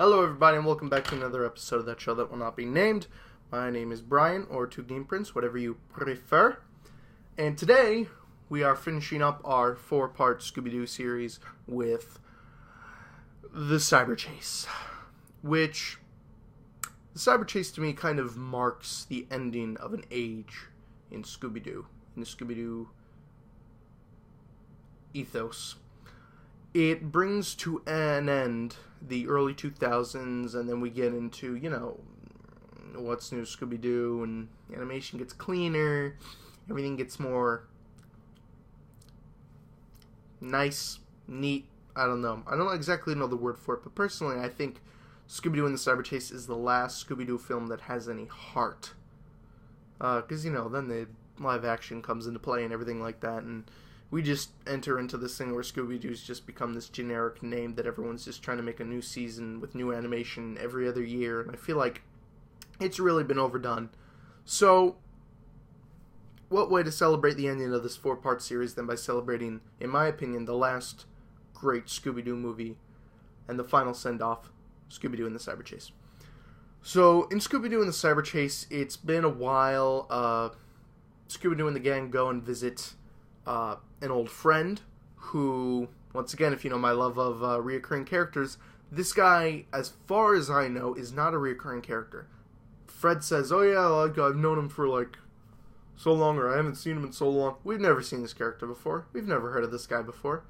Hello everybody and welcome back to another episode of that show that will not be named. My name is Brian, or 2GamePrince, whatever you prefer. And today, we are finishing up our 4-part Scooby-Doo series with the Cyber Chase. Which, the Cyber Chase to me kind of marks the ending of an age in Scooby-Doo. In the Scooby-Doo ethos. It brings to an end the early 2000s, and then we get into, what's new Scooby-Doo, and animation gets cleaner, everything gets more nice, neat, I don't know. I don't exactly know the word for it, but personally I think Scooby-Doo and the Cyber Chase is the last Scooby-Doo film that has any heart. Because, then the live action comes into play and everything like that, and we just enter into this thing where Scooby-Doo's just become this generic name that everyone's just trying to make a new season with new animation every other year, and I feel like it's really been overdone. So, what way to celebrate the ending of this 4-part series than by celebrating, in my opinion, the last great Scooby-Doo movie and the final send-off, Scooby-Doo and the Cyber Chase. So, in Scooby-Doo and the Cyber Chase, it's been a while. Scooby-Doo and the gang go and visit an old friend who, once again, if you know my love of reoccurring characters, this guy, as far as I know, is not a reoccurring character. Fred says, oh yeah, I've known him for so long, or I haven't seen him in so long. We've never seen this character before. We've never heard of this guy before.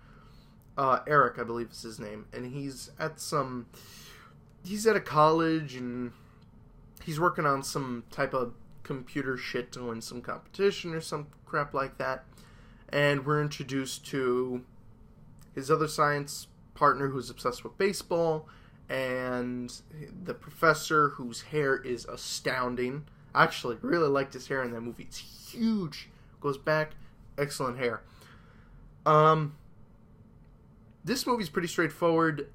Eric, I believe is his name, and he's at a college, and he's working on some type of computer shit to win some competition or some crap like that. And we're introduced to his other science partner who's obsessed with baseball, and the professor whose hair is astounding. I actually really liked his hair in that movie. It's huge. Goes back. Excellent hair. This movie's pretty straightforward.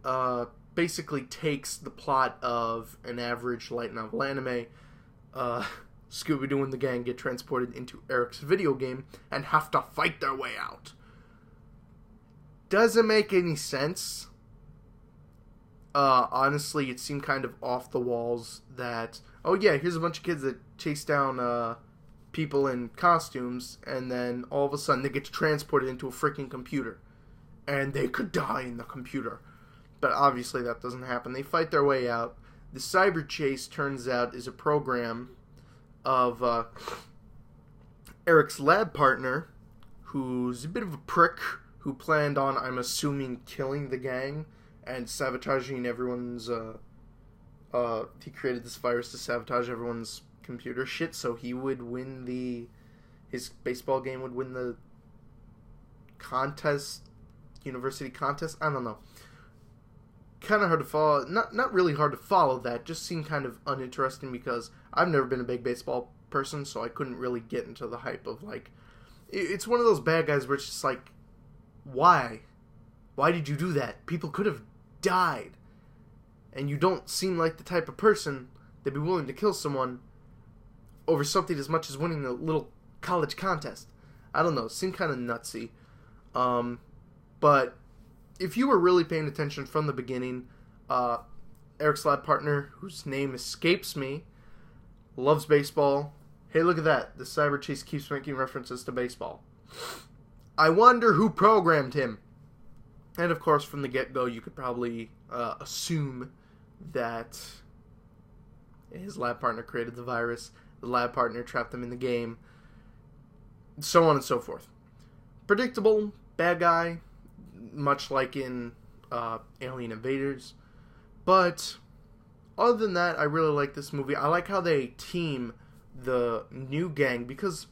Basically takes the plot of an average light novel anime. Scooby-Doo and the gang get transported into Eric's video game and have to fight their way out. Doesn't make any sense. Honestly, it seemed kind of off the walls that, oh yeah, here's a bunch of kids that chase down people in costumes, and then all of a sudden they get transported into a freaking computer. And they could die in the computer. But obviously that doesn't happen. They fight their way out. The Cyber Chase, turns out, is a program of Eric's lab partner, who's a bit of a prick, who planned on, I'm assuming, killing the gang and sabotaging everyone's, he created this virus to sabotage everyone's computer shit, so he would win his baseball game would win the contest, university contest, I don't know. Kind of hard to follow, not really hard to follow that, just seemed kind of uninteresting because I've never been a big baseball person, so I couldn't really get into the hype of, it's one of those bad guys where it's just why? Why did you do that? People could have died. And you don't seem like the type of person that'd be willing to kill someone over something as much as winning a little college contest. I don't know, it seemed kind of nutsy. But if you were really paying attention from the beginning, Eric's lab partner, whose name escapes me, loves baseball. Hey, look at that. The Cyber Chase keeps making references to baseball. I wonder who programmed him. And of course, from the get-go, you could probably assume that his lab partner created the virus, the lab partner trapped him in the game, so on and so forth. Predictable, bad guy, much like in Alien Invaders. But other than that, I really like this movie. I like how they team the new gang, because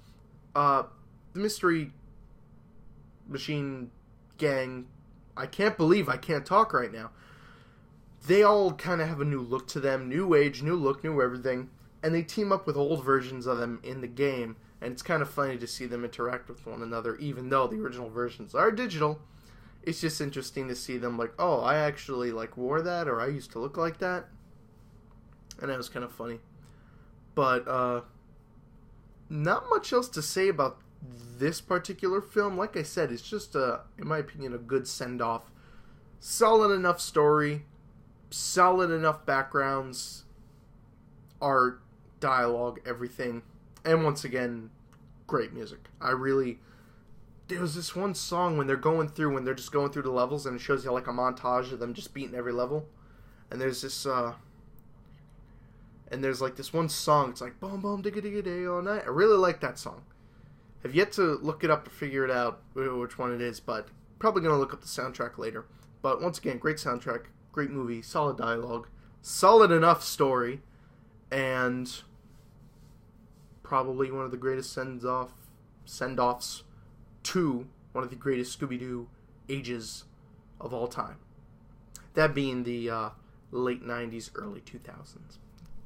the Mystery Machine gang, I can't believe I can't talk right now. They all kind of have a new look to them, new age, new look, new everything, and they team up with old versions of them in the game, and it's kind of funny to see them interact with one another, even though the original versions are digital. It's just interesting to see them oh, I actually wore that, or I used to look like that. And that was kind of funny. But not much else to say about this particular film. Like I said, it's just in my opinion, a good send-off. Solid enough story. solid enough backgrounds, art, dialogue, everything. And once again, great music. There was this one song when they're just going through the levels, and it shows you like a montage of them just beating every level. And there's this, there's like this one song, it's like, boom, boom, digga, digga, day, all night. I really like that song. I've yet to look it up to figure it out, which one it is, but probably going to look up the soundtrack later. But once again, great soundtrack, great movie, solid dialogue, solid enough story, and probably one of the greatest send-offs to one of the greatest Scooby-Doo ages of all time. That being the late 90s, early 2000s. In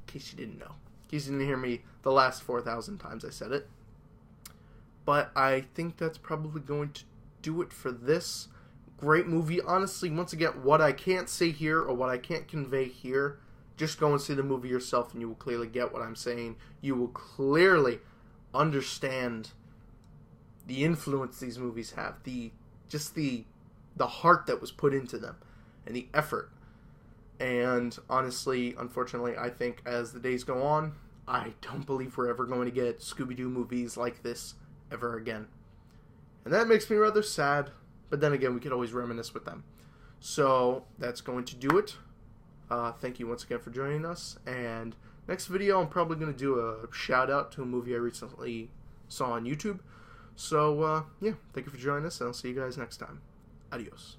case you didn't know. In case you didn't hear me the last 4,000 times I said it. But I think that's probably going to do it for this great movie. Honestly, once again, what I can't say here or what I can't convey here, just go and see the movie yourself and you will clearly get what I'm saying. You will clearly understand the influence these movies have, the heart that was put into them, and the effort. And honestly, unfortunately, I think as the days go on, I don't believe we're ever going to get Scooby-Doo movies like this ever again. And that makes me rather sad, but then again, we could always reminisce with them. So, that's going to do it. Thank you once again for joining us, and next video I'm probably going to do a shout out to a movie I recently saw on YouTube. So, yeah, thank you for joining us, and I'll see you guys next time. Adios.